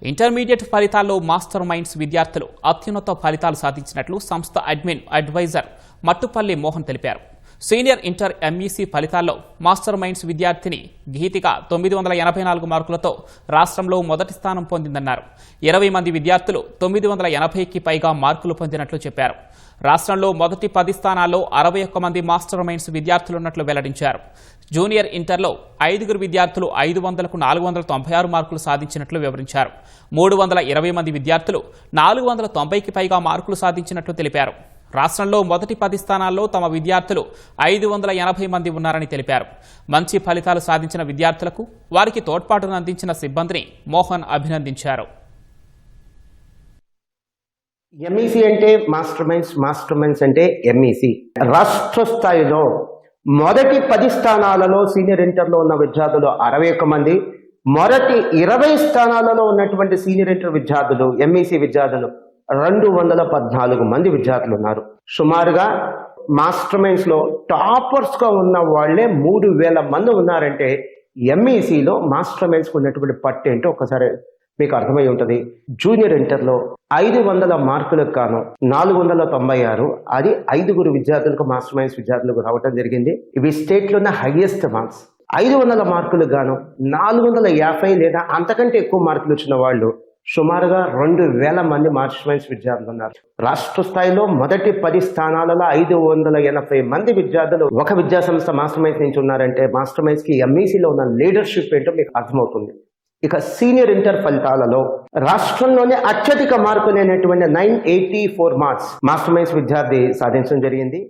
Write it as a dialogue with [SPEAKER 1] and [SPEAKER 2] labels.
[SPEAKER 1] Intermediate ఫలితాల్లో master minds విద్యార్థులు అత్యున్నత ఫలితాలు సాధించినట్లు సంస్థ అడ్వైజర్ మట్టుపల్లి మోహన్ తెలిపారు. సీనియర్ ఇంటర్ ఎంఈసీ ఫలితాల్లో మాస్టర్ మైండ్స్ విద్యార్థిని గీతిక 984 మార్కులతో రాష్ట్రంలో మొదటి స్థానం పొందిందన్నారు. 20 మంది విద్యార్థులు 980కి పైగా మార్కులు పొందినట్లు చెప్పారు. రాష్ట్రంలో మొదటి 10 స్థానాల్లో 61 మంది మాస్టర్ మైండ్స్ విద్యార్థులున్నట్లు వెల్లడించారు. జూనియర్ ఇంటర్లో 5 విద్యార్థులు 500కు 496 మార్కులు సాధించినట్లు వివరించారు. 320 మంది విద్యార్థులు 490కి పైగా మార్కులు సాధించినట్లు తెలిపారు. రాష్ట్రంలో మొదటి 10 స్థానాల్లో తమ విద్యార్థులు 580 మంది ఉన్నారని తెలిపారు. మంచి ఫలితాలు సాధించిన విద్యార్థులకు వారికి తోడ్పాటును అందించిన సిబ్బందిని మోహన్ అభినందించారు.
[SPEAKER 2] ఎంఈసీ అంటే మాస్టర్ మైండ్స్ అంటే ఎంఈసీ. రాష్ట్ర స్థాయిలో మొదటి 10 స్థానాలలో సీనియర్ ఇంటర్లో ఉన్న విద్యార్థులు 61 మంది, మొదటి 20 స్థానాలలో ఉన్నటువంటి సీనియర్ ఇంటర్ విద్యార్థులు ఎంఈసీ విద్యార్థులు 214 మంది విద్యార్థులు ఉన్నారు. సుమారుగా మాస్టర్ మైండ్స్ లో టాపర్స్ గా ఉన్న వాళ్లే 3000 మంది ఉన్నారంటే ఎంఈసీలో మాస్టర్ మైండ్స్ ఉన్నటువంటి పట్టు ఏంటో ఒకసారి మీకు అర్థమై ఉంటుంది. జూనియర్ ఇంటర్లో 500 మార్కులకు గాను 496, అది 5 విద్యార్థులకు మాస్టర్ మైండ్స్ విద్యార్థులకు రావడం జరిగింది. ఇవి స్టేట్ లోనే హైయెస్ట్ మార్క్స్. 500 మార్కులకు గాను 450 లేదా అంతకంటే ఎక్కువ మార్కులు వచ్చిన వాళ్ళు సుమారుగా 2000 మంది మాస్టర్ మైండ్స్ విద్యార్థులు ఉన్నారు. రాష్ట్ర స్థాయిలో మొదటి 10 స్థానాలలో 580 మంది విద్యార్థులు ఒక విద్యా సంస్థ మాస్టర్ మైండ్స్ నుంచి ఉన్నారంటే మాస్టర్ మైండ్స్ కి ఎంఈసీలో ఉన్న లీడర్షిప్ ఏంటో మీకు అర్థమవుతుంది. ఇక సీనియర్ ఇంటర్ ఫలితాలలో రాష్ట్రంలోనే అత్యధిక మార్కులైనటువంటి 984 మార్క్స్ మాస్టర్ మైండ్స్ విద్యార్థి సాధించడం జరిగింది.